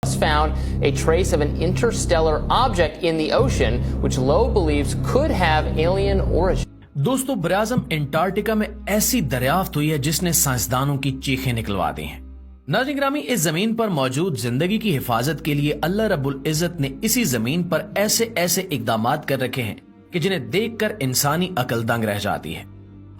found a trace of an interstellar object in the ocean, which Loeb believes could have alien origin. दोस्तों, बराज़म Antarctica में ऐसी दरियाफ्त हुई है जिसने साइंसदानों की चीखें निकलवा दी हैं। नाज़रीन ग्रामी, इस जमीन पर मौजूद जिंदगी की हिफाजत के लिए अल्लाह रब्बुल इज्जत ने इसी जमीन पर ऐसे ऐसे इकदामात कर रखे हैं कि जिन्हें देखकर इंसानी अकल दंग रह जाती है।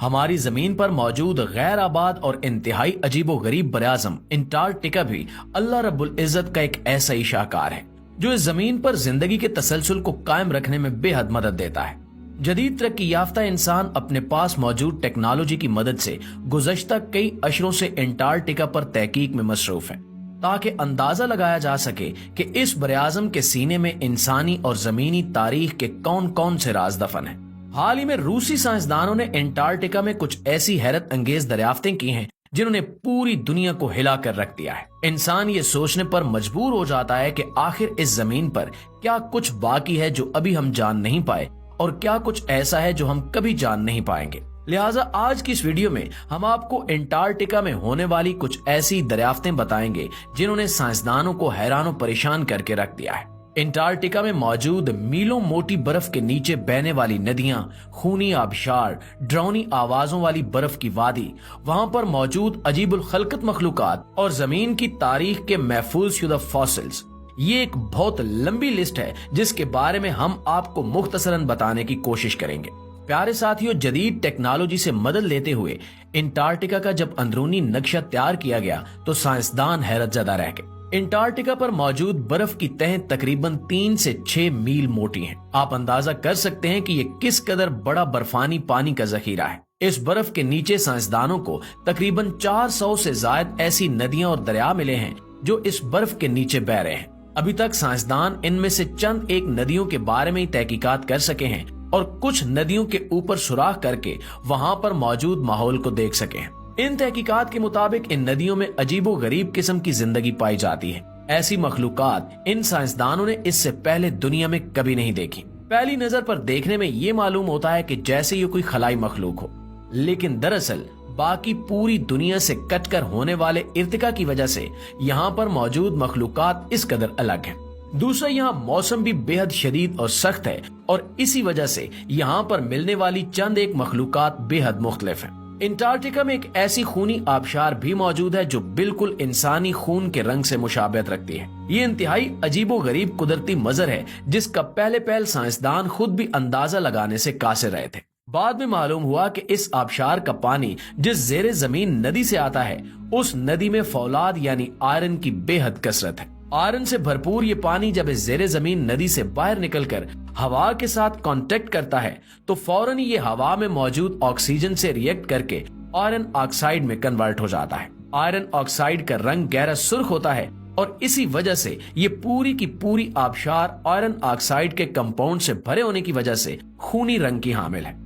हमारी जमीन पर मौजूद गैर आबाद और इंतहाई अजीबो गरीब बराज़म अंटार्कटिका भी अल्लाह रब्बुल इज्जत का एक ऐसा ही शाहकार है जो इस जमीन पर जिंदगी के तसलसल को कायम रखने में बेहद मदद देता है। जदीद तरक्की याफ्ता इंसान अपने पास मौजूद टेक्नोलॉजी की मदद से गुज़श्ता कई अशरों से अंटार्कटिका पर तहकीक में मसरूफ है ताकि अंदाजा लगाया जा सके कि इस बराज़म के सीने में इंसानी और जमीनी तारीख के कौन कौन से राज दफन हैं। हाल ही में रूसी साइंसदानों ने अंटार्कटिका में कुछ ऐसी हैरत अंगेज दरियाफ्तें की हैं जिन्होंने पूरी दुनिया को हिला कर रख दिया है। इंसान ये सोचने पर मजबूर हो जाता है कि आखिर इस जमीन पर क्या कुछ बाकी है जो अभी हम जान नहीं पाए और क्या कुछ ऐसा है जो हम कभी जान नहीं पाएंगे। लिहाजा आज की इस वीडियो में हम आपको अंटार्कटिका में होने वाली कुछ ऐसी दरियाफ्तें बताएंगे जिन्होंने साइंसदानों को हैरान परेशान करके रख दिया है। अंटार्कटिका में मौजूद मीलों मोटी बर्फ के नीचे बहने वाली नदियां, खूनी आबशार, ड्रोनी आवाजों वाली बर्फ की वादी, वहां पर मौजूद अजीबुल खलकत मखलूकात और जमीन की तारीख के महफूज शुदा फॉसिल्स, ये एक बहुत लंबी लिस्ट है जिसके बारे में हम आपको मुख्तसरन बताने की कोशिश करेंगे। प्यारे साथियों, जदीद टेक्नोलॉजी से मदद लेते हुए अंटार्कटिका का जब अंदरूनी नक्शा तैयार किया गया तो साइंसदान हैरत ज़दा रह गए। अंटार्कटिका पर मौजूद बर्फ की तह तकरीबन 3 से 6 मील मोटी है। आप अंदाजा कर सकते हैं कि ये किस कदर बड़ा बर्फानी पानी का जखीरा है। इस बर्फ के नीचे साइंसदानों को तकरीबन 400 से ज्यादा ऐसी नदियां और दरिया मिले हैं जो इस बर्फ के नीचे बह रहे हैं। अभी तक साइंसदान इनमें से चंद एक नदियों के बारे में ही तहकीकात कर सके हैं और कुछ नदियों के ऊपर सुराख करके वहां पर मौजूद माहौल को देख सके हैं। इन तहकीकात के मुताबिक इन नदियों में अजीबो गरीब किस्म की जिंदगी पाई जाती है। ऐसी मखलूकात इन साइंसदानों ने इससे पहले दुनिया में कभी नहीं देखी। पहली नजर पर देखने में ये मालूम होता है कि जैसे ये कोई खलाई मखलूक हो, लेकिन दरअसल बाकी पूरी दुनिया से कटकर होने वाले इर्तिका की वजह से यहाँ पर मौजूद मखलूकात इस कदर अलग है। दूसरा, यहाँ मौसम भी बेहद शदीद और सख्त है और इसी वजह से यहाँ पर मिलने वाली चंद एक मखलूकात बेहद मुख्तलिफ है। अंटार्कटिका में एक ऐसी खूनी आबशार भी मौजूद है जो बिल्कुल इंसानी खून के रंग से मुशाबहत रखती है। ये इंतहाई अजीबो गरीब कुदरती मंजर है जिसका पहले पहल साइंसदान खुद भी अंदाजा लगाने से कासिर रहे थे। बाद में मालूम हुआ कि इस आबशार का पानी जिस जेरे जमीन नदी से आता है उस नदी में फौलाद यानी आयरन की बेहद कसरत है। आयरन से भरपूर ये पानी जब इस जेरे जमीन नदी से बाहर निकलकर हवा के साथ कांटेक्ट करता है तो फौरन ये हवा में मौजूद ऑक्सीजन से रिएक्ट करके आयरन ऑक्साइड में कन्वर्ट हो जाता है। आयरन ऑक्साइड का रंग गहरा सुर्ख होता है और इसी वजह से ये पूरी की पूरी आबशार आयरन ऑक्साइड के कंपाउंड से भरे होने की वजह से खूनी रंग की हामिल है।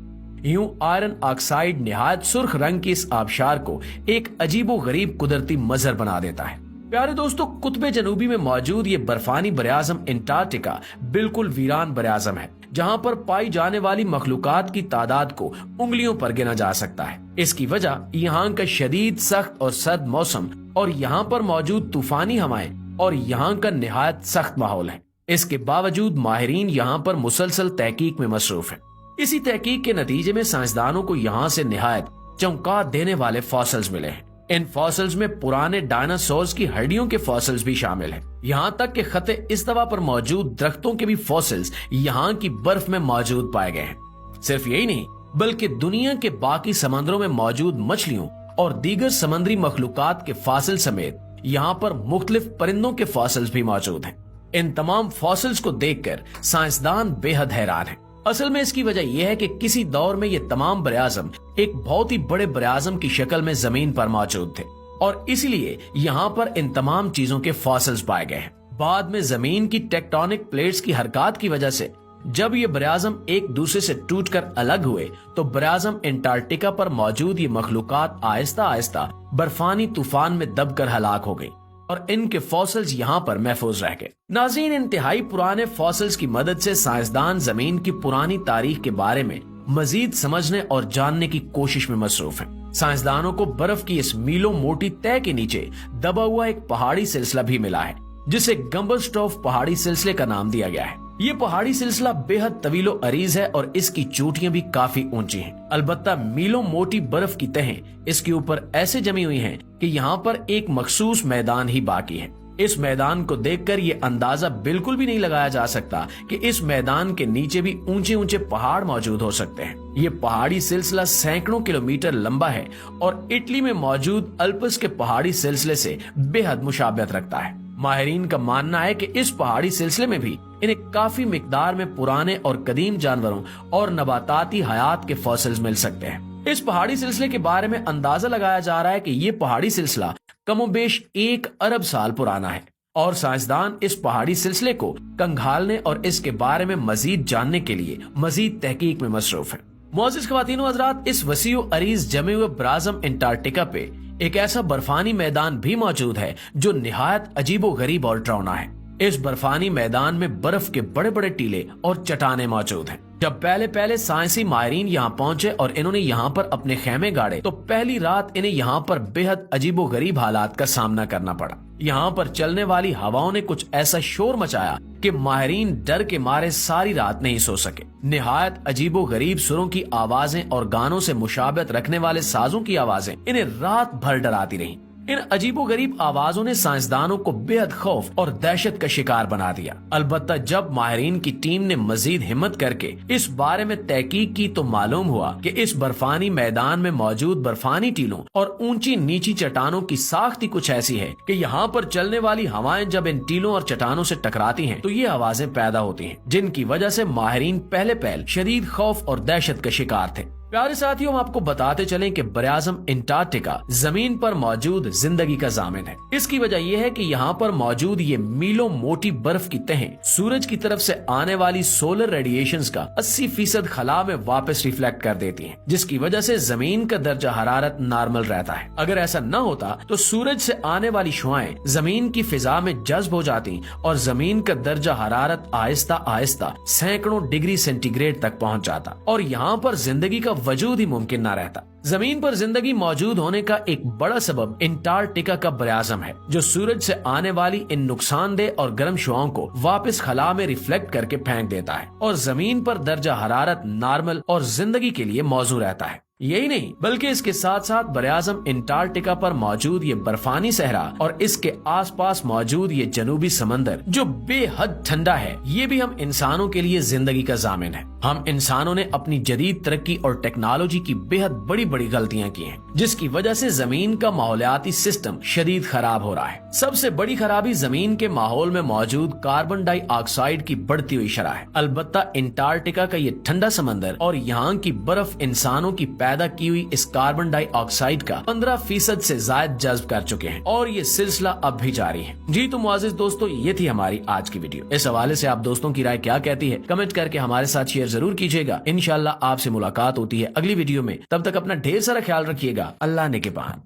यूं आयरन ऑक्साइड निहायत सुर्ख रंग की इस आबशार को एक अजीबो गरीब कुदरती मंजर बना देता है। प्यारे दोस्तों, कुतबे जनूबी में मौजूद ये बर्फानी बराज़म अंटार्कटिका बिल्कुल वीरान बराज़म है जहां पर पाई जाने वाली मखलूकात की तादाद को उंगलियों पर गिना जा सकता है। इसकी वजह यहाँ का शदीद सख्त और सर्द मौसम और यहाँ पर मौजूद तूफानी हवाएं और यहाँ का निहायत सख्त माहौल है। इसके बावजूद माहिरीन यहाँ पर मुसलसल तहकीक में मसरूफ है। इसी तहकीक के नतीजे में साइंसदानों को यहाँ से निहायत चौंका देने वाले फॉसिल्स मिले हैं। इन फॉसिल्स में पुराने डायनासोर्स की हड्डियों के फॉसिल्स भी शामिल हैं। यहाँ तक कि खते इस्तवा पर मौजूद दरख्तों के भी फॉसिल्स यहाँ की बर्फ में मौजूद पाए गए हैं। सिर्फ यही नहीं बल्कि दुनिया के बाकी समंदरों में मौजूद मछलियों और दीगर समंदरी मखलूकात के फॉसिल समेत यहाँ पर मुख्तलिफ परिंदों के फॉसिल्स भी मौजूद हैं। इन तमाम फॉसिल्स को देखकर साइंसदान बेहद हैरान हैं। असल में इसकी वजह यह है कि किसी दौर में ये तमाम बराज़म एक बहुत ही बड़े बराज़म की शक्ल में जमीन पर मौजूद थे और इसलिए यहाँ पर इन तमाम चीजों के फॉसिल्स पाए गए हैं। बाद में जमीन की टेक्टोनिक प्लेट्स की हरकत की वजह से जब ये बराज़म एक दूसरे से टूटकर अलग हुए तो बराज़म अंटार्कटिका पर मौजूद ये मखलूकात आहिस्ता आहिस्ता बर्फानी तूफान में दबकर हलाक हो गई और इनके फॉसिल्स यहाँ पर महफूज रह गए। नाज़रीन, इंतहाई पुराने फॉसिल्स की मदद से साइंसदान जमीन की पुरानी तारीख के बारे में मजीद समझने और जानने की कोशिश में मसरूफ है। साइंसदानों को बर्फ की इस मीलों मोटी तह के नीचे दबा हुआ एक पहाड़ी सिलसिला भी मिला है जिसे गम्बरस्टॉफ पहाड़ी सिलसिले का नाम दिया गया है। ये पहाड़ी सिलसिला बेहद तवीलो अरीज है और इसकी चोटियां भी काफी ऊंची हैं। अलबत्ता मीलों मोटी बर्फ की तहें इसके ऊपर ऐसे जमी हुई हैं कि यहाँ पर एक मखसूस मैदान ही बाकी है। इस मैदान को देखकर ये अंदाजा बिल्कुल भी नहीं लगाया जा सकता कि इस मैदान के नीचे भी ऊंचे ऊंचे पहाड़ मौजूद हो सकते हैं। ये पहाड़ी सिलसिला सैकड़ों किलोमीटर लंबा है और इटली में मौजूद अल्प्स के पहाड़ी सिलसिले से बेहद मुशाबहत रखता है। माहिरीन का मानना है कि इस पहाड़ी सिलसिले में भी इन्हें काफी मिकदार में पुराने और कदीम जानवरों और नबाताती हयात के फॉसिल्स मिल सकते हैं। इस पहाड़ी सिलसिले के बारे में अंदाजा लगाया जा रहा है कि ये पहाड़ी सिलसिला कमोबेश 1 अरब साल पुराना है और साइंसदान इस पहाड़ी सिलसिले को कंघालने और इसके बारे में मजीद जानने के लिए मजीद तहकीक में मसरूफ है। मोअज़्ज़िज़ ख़वातीन व हज़रात, इस वसीओ अरीज जमे हुए ब्राज़म अंटार्कटिका पे एक ऐसा बर्फानी मैदान भी मौजूद है जो निहायत अजीबो गरीब और डरावना है। इस बर्फानी मैदान में बर्फ के बड़े बड़े टीले और चट्टानें मौजूद हैं। जब पहले साइंसी माहिरीन यहाँ पहुंचे और इन्होंने यहाँ पर अपने खेमे गाड़े तो पहली रात इन्हें यहाँ पर बेहद अजीबो गरीब हालात का सामना करना पड़ा। यहाँ पर चलने वाली हवाओं ने कुछ ऐसा शोर मचाया कि माहिरीन डर के मारे सारी रात नहीं सो सके। निहायत अजीबो गरीब सुरों की आवाजें और गानों से मुशाबहत रखने वाले साजों की आवाजें इन्हें रात भर डराती रहीं। इन अजीबो गरीब आवाजों ने साइंसदानों को बेहद खौफ और दहशत का शिकार बना दिया। अलबत्ता जब माहिरीन की टीम ने मजीद हिम्मत करके इस बारे में तहकीक की तो मालूम हुआ कि इस बर्फानी मैदान में मौजूद बर्फानी टीलों और ऊंची नीची चट्टानों की साख्त ही कुछ ऐसी है कि यहाँ पर चलने वाली हवाएं जब इन टीलों और चट्टानों से टकराती हैं तो ये आवाजें पैदा होती हैं, जिनकी वजह से माहिरीन पहले शदीद खौफ और दहशत का शिकार थे। प्यारे साथियों, हम आपको बताते चलें कि बरआज़म अंटार्कटिका जमीन पर मौजूद जिंदगी का जामिन है। इसकी वजह यह है कि यहाँ पर मौजूद ये मीलों मोटी बर्फ की तहें सूरज की तरफ से आने वाली सोलर रेडिएशंस का 80% खला में वापस रिफ्लेक्ट कर देती हैं, जिसकी वजह से जमीन का दर्जा हरारत नॉर्मल रहता है। अगर ऐसा न होता तो सूरज से आने वाली शुआएं जमीन की फिजा में जज्ब हो जाती और जमीन का दर्जा हरारत आहिस्ता आहिस्ता सैकड़ों डिग्री सेंटीग्रेड तक पहुँच जाता और यहाँ पर जिंदगी का वजूद ही मुमकिन ना रहता। जमीन पर जिंदगी मौजूद होने का एक बड़ा सबब अंटार्कटिका का बरआज़म है, जो सूरज से आने वाली इन नुकसानदेह और गर्म शुआओं को वापस खला में रिफ्लेक्ट करके फेंक देता है और जमीन पर दर्जा हरारत नॉर्मल और जिंदगी के लिए मौजू रहता है। यही नहीं बल्कि इसके साथ साथ बरआज़म अंटार्कटिका पर मौजूद ये बर्फानी सहरा और इसके आसपास मौजूद ये जनूबी समंदर जो बेहद ठंडा है, ये भी हम इंसानों के लिए जिंदगी का जामिन है। हम इंसानों ने अपनी जदीद तरक्की और टेक्नोलॉजी की बेहद बड़ी बड़ी गलतियां की हैं, जिसकी वजह से जमीन का माहौलियाती सिस्टम शदीद खराब हो रहा है। सबसे बड़ी खराबी जमीन के माहौल में मौजूद कार्बन डाइऑक्साइड की बढ़ती हुई शरह है। अलबत्ता अंटार्कटिका का ये ठंडा समंदर और यहाँ की बर्फ इंसानों की पैदा की हुई इस कार्बन डाइऑक्साइड का 15% से ज्यादा जज्ब कर चुके हैं और ये सिलसिला अब भी जारी है। जी तो मुआज़्ज़िज़ दोस्तों, ये थी हमारी आज की वीडियो। इस हवाले से आप दोस्तों की राय क्या कहती है कमेंट करके हमारे साथ शेयर जरूर कीजिएगा। इंशाल्लाह आपसे मुलाकात होती है अगली वीडियो में। तब तक अपना ढेर सारा ख्याल रखिएगा। अल्लाह ने के पान।